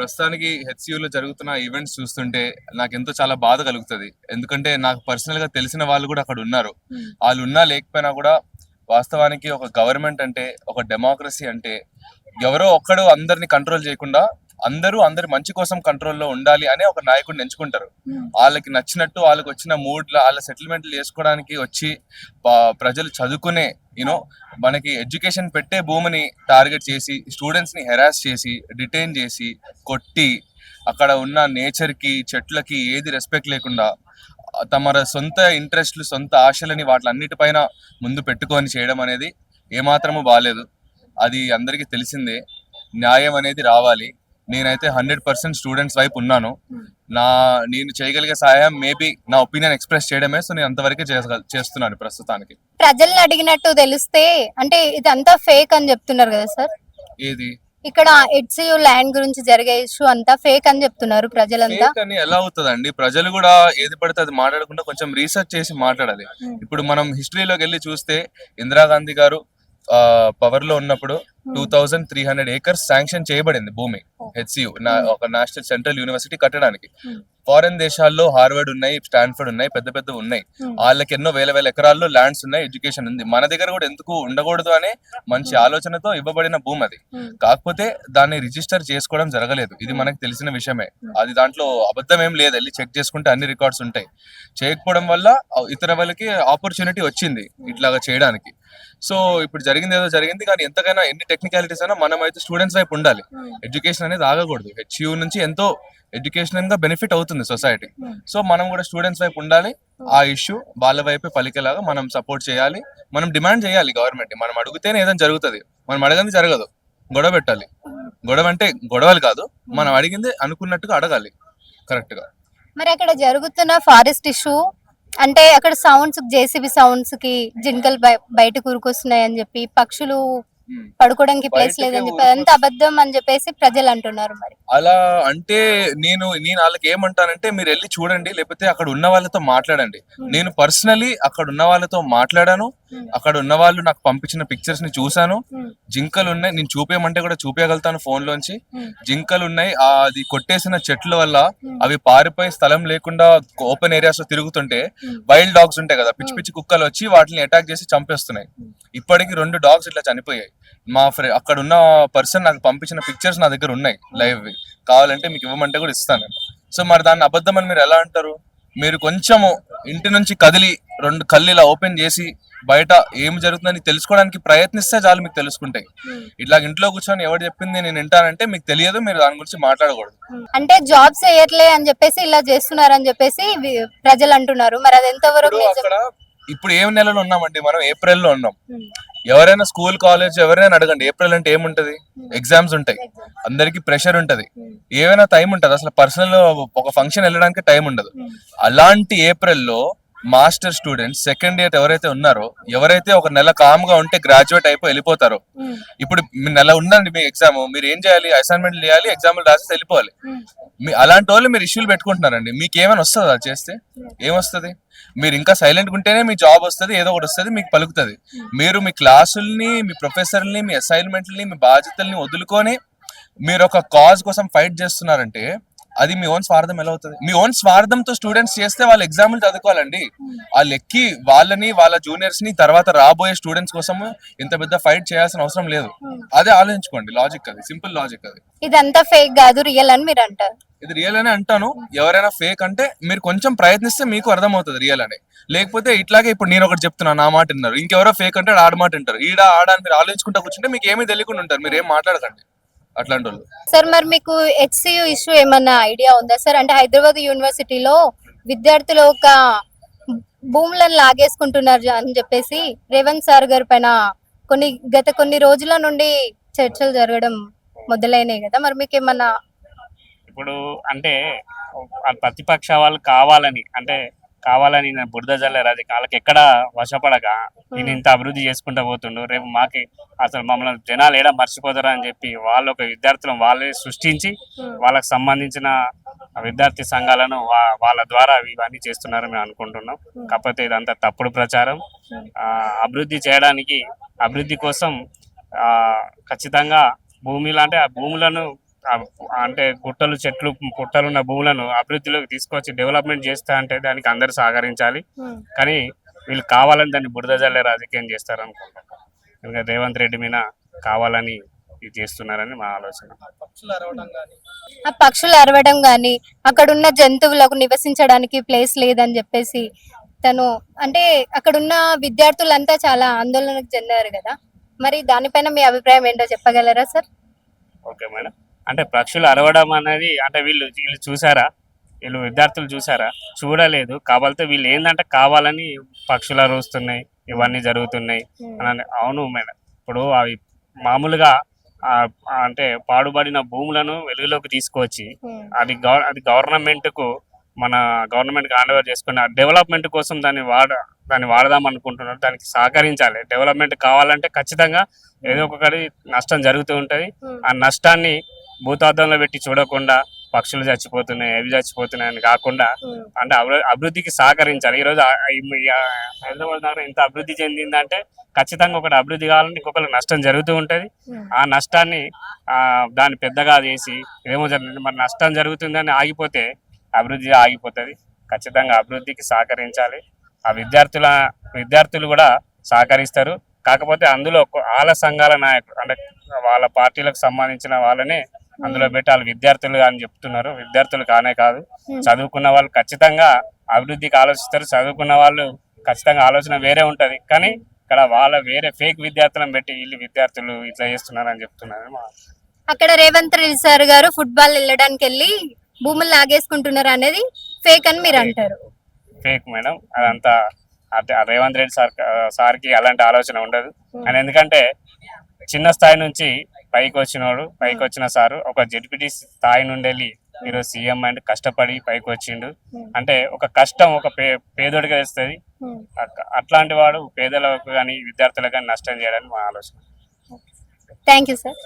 ప్రస్తుతానికి హెచ్సియులో జరుగుతున్న ఈవెంట్స్ చూస్తుంటే నాకు ఎంతో చాలా బాధ కలుగుతుంది. ఎందుకంటే నాకు పర్సనల్ గా తెలిసిన వాళ్ళు కూడా అక్కడ ఉన్నారు. వాళ్ళు ఉన్నా లేకపోయినా కూడా వాస్తవానికి ఒక గవర్నమెంట్ అంటే, ఒక డెమోక్రసీ అంటే ఎవరో ఒక్కడు అందరిని కంట్రోల్ చేయకుండా అందరూ అందరి మంచి కోసం కంట్రోల్లో ఉండాలి అనే ఒక నాయకుడిని ఎంచుకుంటారు. వాళ్ళకి నచ్చినట్టు వాళ్ళకి వచ్చిన మూడ్ వాళ్ళ సెటిల్మెంట్లు చేసుకోవడానికి వచ్చి ప్రజలు చదువుకునే యూనో మనకి ఎడ్యుకేషన్ పెట్టే భూమిని టార్గెట్ చేసి స్టూడెంట్స్ ని హెరాస్ చేసి డిటైన్ చేసి కొట్టి అక్కడ ఉన్న నేచర్ కి చెట్లకి ఏది రెస్పెక్ట్ లేకుండా తమ సొంత ఇంట్రెస్ట్లు సొంత ఆశలని వాటిలన్నిటిపైన ముందు పెట్టుకొని చేయడం అనేది ఏమాత్రము బాలేదు. అది అందరికీ తెలిసిందే. న్యాయం అనేది రావాలి. నేనైతే 100% స్టూడెంట్స్ వైపు ఉన్నాను. నేను చేయగలిగే సహాయం మేబీ నా ఒపీనియన్ ఎక్స్ప్రెస్ చేయడమే. సో నేను అంతవరకే చేస్తున్నాను ప్రస్తుతానికి. ప్రజల్ని అడిగినట్టు తెలిస్తే అంటే ఇదంతా ఫేక్ అని చెప్తున్నారు కదా సార్. ఏది ఇక్కడ హెచ్సియు ల్యాండ్ గురించి జరిగే ఇష్యూ అంతా ఫేక్ అని చెప్తున్నారు ప్రజలంతా. ఫేక్ అని ఎలా అవుతుందండి? ప్రజలు కూడా ఏది పడితే అది మాట్లాడకుండా కొంచెం రీసెర్చ్ చేసి మాట్లాడాలి. ఇప్పుడు మనం హిస్టరీలోకి వెళ్ళి చూస్తే ఇందిరాగాంధీ గారు పవర్ లో ఉన్నప్పుడు 2300 acres శాంక్షన్ చేయబడింది భూమి హెచ్సియు ఒక నేషనల్ సెంట్రల్ యూనివర్సిటీ కట్టడానికి. ఫారెన్ దేశాల్లో హార్వర్డ్ ఉన్నాయి, స్టాన్ఫర్డ్ ఉన్నాయి, పెద్ద పెద్ద ఉన్నాయి. వాళ్ళకి ఎన్నో వేల ఎకరాల్లో ల్యాండ్స్ ఉన్నాయి, ఎడ్యుకేషన్ ఉంది. మన దగ్గర కూడా ఎందుకు ఉండకూడదు అనే మంచి ఆలోచనతో ఇవ్వబడిన భూమి అది. కాకపోతే దాన్ని రిజిస్టర్ చేసుకోవడం జరగలేదు. ఇది మనకు తెలిసిన విషయమే. అది దాంట్లో అబద్ధం ఏం లేదు. వెళ్ళి చెక్ చేసుకుంటే అన్ని రికార్డ్స్ ఉంటాయి. చేయకపోవడం వల్ల ఇతర వాళ్ళకి ఆపర్చునిటీ వచ్చింది ఇట్లాగా చేయడానికి. సో ఇప్పుడు జరిగింది ఏదో జరిగింది, కానీ ఎంతకైనా ఎన్ని టెక్నికాలిటీస్ అయినా మనం అయితే స్టూడెంట్స్ వైపు ఉండాలి. ఎడ్యుకేషన్ అనేది ఆగకూడదు. హెచ్యూ నుంచి ఎంతో ఎడ్యుకేషన్ గా బెనిఫిట్ అవుతుంది సొసైటీ. సో మనం కూడా స్టూడెంట్స్ వైపు ఉండాలి. ఆ ఇష్యూ వాళ్ళ వైపే పలికేలాగా మనం సపోర్ట్ చేయాలి. మనం డిమాండ్ చేయాలి గవర్నమెంట్. మనం అడిగితేనే ఏదైనా జరుగుతుంది. మనం అడగంది జరగదు. గొడవ పెట్టాలి. గొడవ అంటే గొడవలు కాదు, మనం అడిగింది అనుకున్నట్టుగా అడగాలి కరెక్ట్ గా. మరి అక్కడ జరుగుతున్న ఫారెస్ట్ ఇష్యూ అంటే అక్కడ సౌండ్స్ జేసీబీ సౌండ్స్ కి జింకలు బయట కూరుకొస్తున్నాయి అని చెప్పి, పక్షులు పడుకోవడానికి ప్లేస్ లేదని చెప్పి అంత అబద్ధం అని చెప్పేసి ప్రజలు అంటున్నారు. మరి అలా అంటే నేను వాళ్ళకి ఏమంటానంటే, మీరు వెళ్ళి చూడండి, లేకపోతే అక్కడ ఉన్న వాళ్ళతో మాట్లాడండి. నేను పర్సనలీ అక్కడ ఉన్న వాళ్ళతో మాట్లాడాను. అక్కడ ఉన్న వాళ్ళు నాకు పంపించిన పిక్చర్స్ ని చూసాను. జింకలు ఉన్నాయి, నేను చూపించమంటే కూడా చూపించగలుగుతాను ఫోన్ లోంచి. జింకలు ఉన్నాయి. అది కొట్టేసిన చెట్ల వల్ల అవి పారిపోయి స్థలం లేకుండా ఓపెన్ ఏరియాస్ లో తిరుగుతుంటే వైల్డ్ డాగ్స్ ఉంటాయి కదా, పిచ్చి పిచ్చి కుక్కలు వచ్చి వాటిని అటాక్ చేసి చంపేస్తున్నాయి. ఇప్పటికి 2 dogs ఇట్లా చనిపోయాయి. మా ఫ్రెండ్ అక్కడ ఉన్న పర్సన్ నాకు పంపించిన పిక్చర్స్ నా దగ్గర ఉన్నాయి లైవ్. కావాలంటే మీకు ఇవ్వమంటే కూడా ఇస్తాను. సో మరి దాన్ని అబద్ధం అని మీరు ఎలా అంటారు? మీరు కొంచెము ఇంటి నుంచి కదిలి 2 కళ్ళు ఇలా ఓపెన్ చేసి బయట ఏం జరుగుతుందని తెలుసుకోవడానికి ప్రయత్నిస్తే చాలు, మీకు తెలుసుకుంటాయి. ఇట్లా ఇంట్లో కూర్చొని ఎవరు చెప్పింది నేను వింటానంటే మీకు తెలియదు, మీరు దాని గురించి మాట్లాడకూడదు. అంటే జాబ్స్ వేయట్లే అని చెప్పేసి ఇలా చేస్తున్నారని చెప్పేసి ప్రజలు అంటున్నారు. మరి అది ఎంతవరకు అక్కడ ఇప్పుడు ఏం నెలలో ఉన్నామండి? మనం ఏప్రిల్లో ఉన్నాం. ఎవరైనా స్కూల్ కాలేజ్ ఎవరైనా అడగండి, ఏప్రిల్ అంటే ఏముంటది? ఎగ్జామ్స్ ఉంటాయి, అందరికి ప్రెషర్ ఉంటది, ఏమైనా టైం ఉంటది? అసలు పర్సనల్ ఒక ఫంక్షన్ వెళ్ళడానికి టైం ఉండదు. అలాంటి ఏప్రిల్లో మాస్టర్ స్టూడెంట్స్ సెకండ్ ఇయర్ ఎవరైతే ఉన్నారో, ఎవరైతే ఒక నెల కామ్ గా ఉంటే గ్రాడ్యుయేట్ అయిపోయి వెళ్ళిపోతారో, ఇప్పుడు నెల ఉందండి మీ ఎగ్జామ్, మీరు ఏం చేయాలి? అసైన్మెంట్లు చేయాలి, ఎగ్జామ్లు రాసి వెళ్ళిపోవాలి. అలాంటి వాళ్ళు మీరు ఇష్యూలు పెట్టుకుంటున్నారండి. మీకు ఏమైనా వస్తుందా చేస్తే? ఏమొస్తుంది? మీరు ఇంకా సైలెంట్గా ఉంటేనే మీ జాబ్ వస్తుంది, ఏదో ఒకటి వస్తుంది, మీకు పలుకుతుంది. మీరు మీ క్లాసుల్ని, మీ ప్రొఫెసర్ని, మీ అసైన్మెంట్లని, మీ బాధ్యతల్ని వదులుకొని మీరు ఒక కాజ్ కోసం ఫైట్ చేస్తున్నారంటే అది మీ ఓన్ స్వార్థం ఎలా అవుతుంది? మీ ఓన్ స్వార్థంతో స్టూడెంట్స్ చేస్తే వాళ్ళు ఎగ్జామ్లు చదువుకోవాలండి. వాళ్ళు ఎక్కి వాళ్ళని, వాళ్ళ జూనియర్స్ ని, తర్వాత రాబోయే స్టూడెంట్స్ కోసం ఇంత పెద్ద ఫైట్ చేయాల్సిన అవసరం లేదు. అదే ఆలోచించుకోండి. లాజిక్ అది, సింపుల్ లాజిక్ అది. ఇదంతా ఫేక్ కాదు, రియల్ అని మీరు అంటారు. ఇది రియల్ అని అంటాను. ఎవరైనా ఫేక్ అంటే మీరు కొంచెం ప్రయత్నిస్తే మీకు అర్థమవుతుంది రియల్ అని. లేకపోతే ఇట్లాగే ఇప్పుడు నేను ఒకటి చెప్తున్నా, నా మాట విన్నారు, ఇంకెవరో ఫేక్ అంటే ఆడ మాట వింటారు. ఆడ అని మీరు ఆలోచించుకుంటా కూర్చుంటే మీకు ఏమీ తెలియకుండా ఉంటారు. మీరు ఏం మాట్లాడకండి అట్లాంటి వాళ్ళు. సార్ మరి మీకు హెచ్సియు ఇష్యూ ఏమన్నా ఐడియా ఉందా సార్? అంటే హైదరాబాద్ యూనివర్సిటీలో విద్యార్థులు ఒక భూములను లాగేసుకుంటున్నారు అని చెప్పేసి రేవంత్ సార్ గారి పైన గత కొన్ని రోజుల నుండి చర్చలు జరగడం మొదలైనాయి కదా. మరి మీకు ఏమన్నా ఇప్పుడు అంటే ప్రతిపక్ష వాళ్ళు కావాలని బురద జల్లే రాజకీయాలకు ఎక్కడ వశపడక నేను ఇంత అభివృద్ధి చేసుకుంటూ పోతుండు, రేపు మాకి అసలు మమ్మల్ని జనాలు ఏడా మర్చిపోతారా అని చెప్పి వాళ్ళు ఒక విద్యార్థులను వాళ్ళే సృష్టించి వాళ్ళకి సంబంధించిన విద్యార్థి సంఘాలను వాళ్ళ ద్వారా ఇవన్నీ చేస్తున్నారని మేము అనుకుంటున్నాం. కాకపోతే ఇదంతా తప్పుడు ప్రచారం. అభివృద్ధి కోసం ఖచ్చితంగా భూమిలు అంటే ఆ భూములను అంటే గుట్టలు చెట్లు పుట్టలు ఉన్న భూములను అభివృద్ధిలోకి తీసుకొచ్చి డెవలప్మెంట్ చేస్తా అంటే దానికి అందరు సహకరించాలి. కానీ వీళ్ళు కావాలని దాన్ని బురద జల్లే రాజకీయం చేస్తారు అనుకుంటున్నాను. ఎందుకంటే రేవంత్ రెడ్డి మీద కావాలని ఇది చేస్తున్నారని మా ఆలోచన. ఆ పక్షులు అరవడం గాని అక్కడ ఉన్న జంతువులకు నివసించడానికి ప్లేస్ లేదని చెప్పేసి తను అంటే అక్కడున్న విద్యార్థులంతా చాలా ఆందోళనకు చెందారు కదా, మరి దానిపైన మీ అభిప్రాయం ఏంటో చెప్పగలరా సార్? Okay madam. అంటే పక్షులు అరవడం అనేది అంటే వీళ్ళు వీళ్ళు చూసారా, వీళ్ళు విద్యార్థులు చూసారా? చూడలేదు. కాబట్టి వీళ్ళు ఏంటంటే కావాలని పక్షులు అరుస్తున్నాయి, ఇవన్నీ జరుగుతున్నాయి అని. అవును మేడం. ఇప్పుడు అవి మామూలుగా అంటే పాడుబడిన భూములను వెలుగులోకి తీసుకొచ్చి అది గవర్నమెంట్ కు మన గవర్నమెంట్ హ్యాండ్ ఓవర్ చేసుకుని డెవలప్మెంట్ కోసం దాన్ని వాడదాం అనుకుంటున్నారు. దానికి సహకరించాలి. డెవలప్మెంట్ కావాలంటే ఖచ్చితంగా ఏదో ఒకటి నష్టం జరుగుతూ ఉంటది. ఆ నష్టాన్ని భూతార్థంలో పెట్టి చూడకుండా పక్షులు చచ్చిపోతున్నాయి, అవి చచ్చిపోతున్నాయి అని కాకుండా అంటే అభివృద్ధికి సహకరించాలి. ఈరోజు హైదరాబాద్ నగరం ఇంత అభివృద్ధి చెందిందంటే ఖచ్చితంగా ఒకటి అభివృద్ధి కావాలంటే ఇంకొకరికి నష్టం జరుగుతూ ఉంటది. ఆ నష్టాన్ని దాన్ని పెద్దగా చేసి ఏమో మరి నష్టం జరుగుతుందని ఆగిపోతే అభివృద్ధి ఆగిపోతుంది. ఖచ్చితంగా అభివృద్ధికి సహకరించాలి. ఆ విద్యార్థులు కూడా సహకరిస్తారు. కాకపోతే అందులో వాళ్ళ సంఘాల నాయకులు అంటే వాళ్ళ పార్టీలకు సంబంధించిన వాళ్ళనే అందులో పెట్టి వాళ్ళు విద్యార్థులు అని చెప్తున్నారు. విద్యార్థులు కానే కాదు, చదువుకున్న వాళ్ళు ఖచ్చితంగా అభివృద్ధికి ఆలోచిస్తారు. చదువుకున్న వాళ్ళు ఖచ్చితంగా ఆలోచన వేరే ఉంటది. కానీ ఇక్కడ వాళ్ళ వేరే ఫేక్ విద్యార్థులను పెట్టి వీళ్ళు విద్యార్థులు ఇట్లా చేస్తున్నారు అని చెప్తున్నారు. అక్కడ రేవంత్ రెడ్డి సార్ గారు ఫుట్బాల్ వెళ్ళడానికి వెళ్ళి భూములు లాగేసుకుంటున్నారు అనేది ఫేక్ అని మీరు అంటారు? Fake madam. అదంతా రేవంత్ రెడ్డి సార్కి అలాంటి ఆలోచన ఉండదు. అండ్ ఎందుకంటే చిన్న స్థాయి నుంచి పైకి వచ్చిన సారు ఒక జెడ్పీటీ స్థాయి నుండి వెళ్ళి ఈరోజు సీఎం అంటే కష్టపడి పైకి వచ్చిండు. అంటే ఒక కష్టం ఒక పేదోడిగా వేస్తుంది. అట్లాంటి వాడు పేదలకు కానీ విద్యార్థులకు కానీ నష్టం చేయడానికి మా ఆలోచన. Thank you sir.